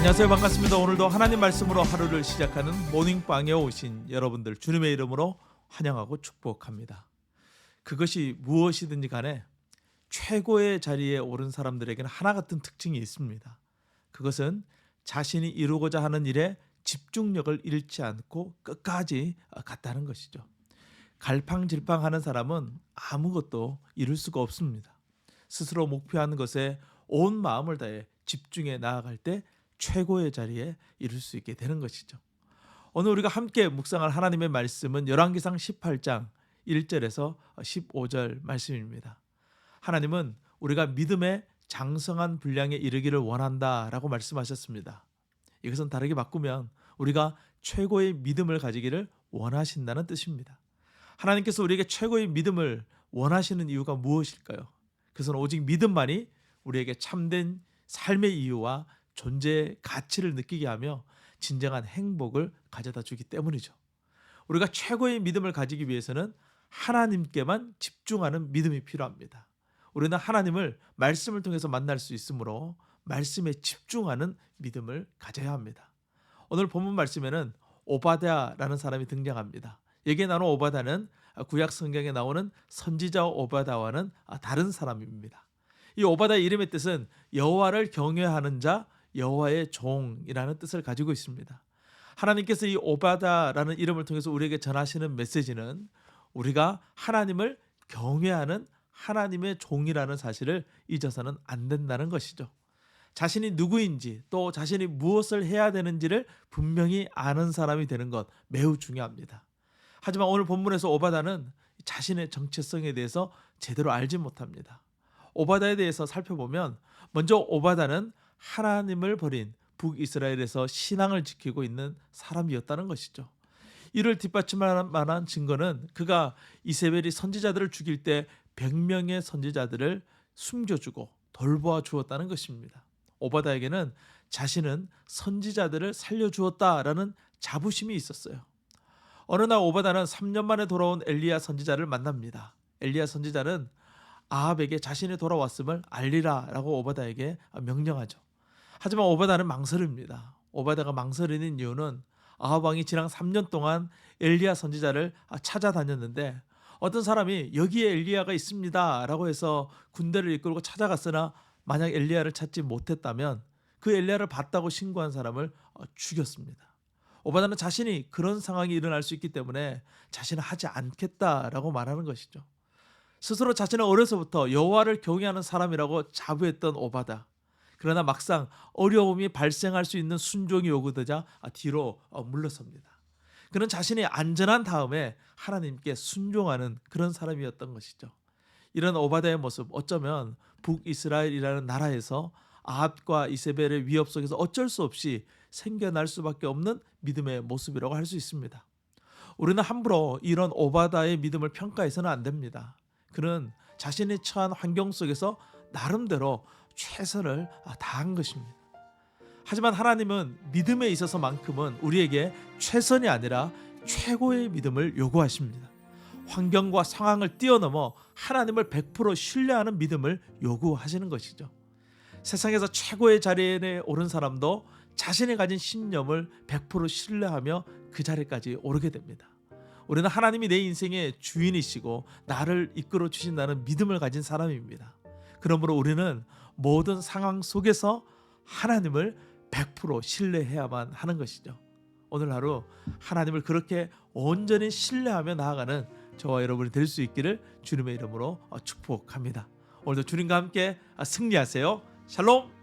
안녕하세요. 반갑습니다. 오늘도 하나님 말씀으로 하루를 시작하는 모닝방에 오신 여러분들 주님의 이름으로 환영하고 축복합니다. 그것이 무엇이든지 간에 최고의 자리에 오른 사람들에게는 하나 같은 특징이 있습니다. 그것은 자신이 이루고자 하는 일에 집중력을 잃지 않고 끝까지 갔다는 것이죠. 갈팡질팡하는 사람은 아무것도 이룰 수가 없습니다. 스스로 목표하는 것에 온 마음을 다해 집중해 나아갈 때 최고의 자리에 이룰 수 있게 되는 것이죠. 오늘 우리가 함께 묵상할 하나님의 말씀은 열왕기상 18장 1절에서 15절 말씀입니다. 하나님은 우리가 믿음의 장성한 분량에 이르기를 원한다라고 말씀하셨습니다. 이것은 다르게 바꾸면 우리가 최고의 믿음을 가지기를 원하신다는 뜻입니다. 하나님께서 우리에게 최고의 믿음을 원하시는 이유가 무엇일까요? 그것은 오직 믿음만이 우리에게 참된 삶의 이유와 존재의 가치를 느끼게 하며 진정한 행복을 가져다 주기 때문이죠. 우리가 최고의 믿음을 가지기 위해서는 하나님께만 집중하는 믿음이 필요합니다. 우리는 하나님을 말씀을 통해서 만날 수 있으므로 말씀에 집중하는 믿음을 가져야 합니다. 오늘 본문 말씀에는 오바댜라는 사람이 등장합니다. 여기에 나오는 오바댜는 구약 성경에 나오는 선지자 오바댜와는 다른 사람입니다. 이 오바댜의 이름의 뜻은 여호와를 경외하는 자, 여호와의 종이라는 뜻을 가지고 있습니다. 하나님께서 이 오바댜라는 이름을 통해서 우리에게 전하시는 메시지는 우리가 하나님을 경외하는 하나님의 종이라는 사실을 잊어서는 안 된다는 것이죠. 자신이 누구인지 또 자신이 무엇을 해야 되는지를 분명히 아는 사람이 되는 것 매우 중요합니다. 하지만 오늘 본문에서 오바댜는 자신의 정체성에 대해서 제대로 알지 못합니다. 오바댜에 대해서 살펴보면 먼저 오바댜는 하나님을 버린 북이스라엘에서 신앙을 지키고 있는 사람이었다는 것이죠. 이를 뒷받침할 만한 증거는 그가 이세벨이 선지자들을 죽일 때 100명의 선지자들을 숨겨주고 돌보아 주었다는 것입니다. 오바댜에게는 자신은 선지자들을 살려주었다라는 자부심이 있었어요. 어느 날 오바댜는 3년 만에 돌아온 엘리야 선지자를 만납니다. 엘리야 선지자는 아합에게 자신이 돌아왔음을 알리라라고 오바댜에게 명령하죠. 하지만 오바댜는 망설입니다. 오바댜가 망설이는 이유는 아합 왕이 지난 3년 동안 엘리야 선지자를 찾아다녔는데 어떤 사람이 여기에 엘리야가 있습니다 라고 해서 군대를 이끌고 찾아갔으나 만약 엘리야를 찾지 못했다면 그 엘리야를 봤다고 신고한 사람을 죽였습니다. 오바댜는 자신이 그런 상황이 일어날 수 있기 때문에 자신은 하지 않겠다라고 말하는 것이죠. 스스로 자신은 어려서부터 여호와를 경외하는 사람이라고 자부했던 오바댜. 그러나 막상 어려움이 발생할 수 있는 순종이 요구되자 뒤로 물러섭니다. 그는 자신이 안전한 다음에 하나님께 순종하는 그런 사람이었던 것이죠. 이런 오바댜의 모습, 어쩌면 북이스라엘이라는 나라에서 아합과 이세벨의 위협 속에서 어쩔 수 없이 생겨날 수밖에 없는 믿음의 모습이라고 할 수 있습니다. 우리는 함부로 이런 오바댜의 믿음을 평가해서는 안 됩니다. 그는 자신이 처한 환경 속에서 나름대로 최선을 다한 것입니다. 하지만 하나님은 믿음에 있어서만큼은 우리에게 최선이 아니라 최고의 믿음을 요구하십니다. 환경과 상황을 뛰어넘어 하나님을 100% 신뢰하는 믿음을 요구하시는 것이죠. 세상에서 최고의 자리에 오른 사람도 자신이 가진 신념을 100% 신뢰하며 그 자리까지 오르게 됩니다. 우리는 하나님이 내 인생의 주인이시고 나를 이끌어 주신다는 믿음을 가진 사람입니다. 그러므로 우리는 모든 상황 속에서 하나님을 100% 신뢰해야만 하는 것이죠. 오늘 하루 하나님을 그렇게 온전히 신뢰하며 나아가는 저와 여러분이 될 수 있기를 주님의 이름으로 축복합니다. 오늘도 주님과 함께 승리하세요. 샬롬.